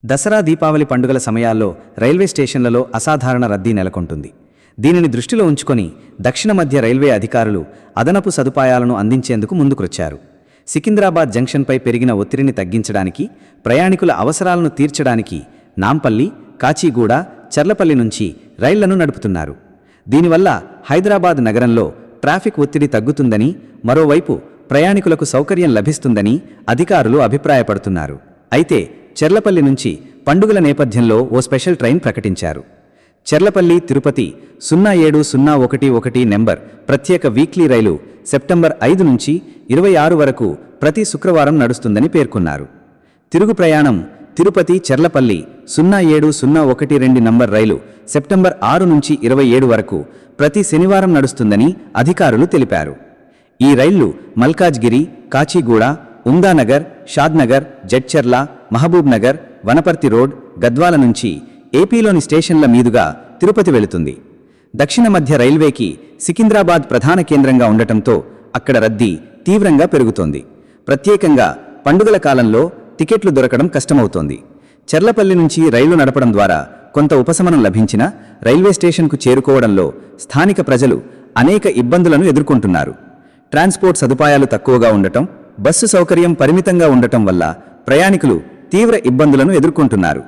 దసరా దీపావళి పండుగల సమయాల్లో రైల్వే స్టేషన్లలో అసాధారణ రద్దీ నెలకొంటుంది. దీనిని దృష్టిలో ఉంచుకొని దక్షిణ మధ్య రైల్వే అధికారులు అదనపు సదుపాయాలను అందించేందుకు ముందుకొచ్చారు. సికింద్రాబాద్ జంక్షన్పై పెరిగిన ఒత్తిడిని తగ్గించడానికి, ప్రయాణికుల అవసరాలను తీర్చడానికి నాంపల్లి, కాచిగూడ, చర్లపల్లి నుంచి రైళ్లను నడుపుతున్నారు. దీనివల్ల హైదరాబాద్ నగరంలో ట్రాఫిక్ ఒత్తిడి తగ్గుతుందని, మరోవైపు ప్రయాణికులకు సౌకర్యం లభిస్తుందని అధికారులు అభిప్రాయపడుతున్నారు. అయితే చర్లపల్లి నుంచి పండుగల నేపథ్యంలో ఓ స్పెషల్ ట్రైన్ ప్రకటించారు. చర్లపల్లి తిరుపతి 0701 నెంబర్ ప్రత్యేక వీక్లీ రైలు సెప్టెంబర్ 5 నుంచి 26 వరకు ప్రతి శుక్రవారం నడుస్తుందని పేర్కొన్నారు. తిరుగు ప్రయాణం తిరుపతి చర్లపల్లి 0702 నంబర్ రైలు సెప్టెంబర్ 6 నుంచి 27 వరకు ప్రతి శనివారం నడుస్తుందని అధికారులు తెలిపారు. ఈ రైళ్లు మల్కాజ్గిరి, కాచిగూడ, ఉందానగర్, షాద్నగర్, జడ్చర్ల, మహబూబ్ నగర్, వనపర్తి రోడ్, గద్వాల నుంచి ఏపీలోని స్టేషన్ల మీదుగా తిరుపతి వెళుతుంది. దక్షిణ మధ్య రైల్వేకి సికింద్రాబాద్ ప్రధాన కేంద్రంగా ఉండటంతో అక్కడ రద్దీ తీవ్రంగా పెరుగుతోంది. ప్రత్యేకంగా పండుగల కాలంలో టికెట్లు దొరకడం కష్టమవుతోంది. చర్లపల్లి నుంచి రైలు నడపడం ద్వారా కొంత ఉపశమనం లభించినా రైల్వే స్టేషన్కు చేరుకోవడంలో స్థానిక ప్రజలు అనేక ఇబ్బందులను ఎదుర్కొంటున్నారు. ట్రాన్స్పోర్ట్ సదుపాయాలు తక్కువగా ఉండటం, బస్సు సౌకర్యం పరిమితంగా ఉండటం వల్ల ప్రయాణికులు తీవ్ర ఇబ్బందులను ఎదుర్కొంటున్నారు.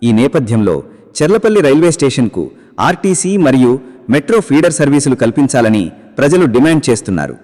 ఈ నేపథ్యంలో చర్లపల్లి రైల్వే స్టేషన్కు ఆర్టీసీ మరియు మెట్రో ఫీడర్ సర్వీసులు కల్పించాలని ప్రజలు డిమాండ్ చేస్తున్నారు.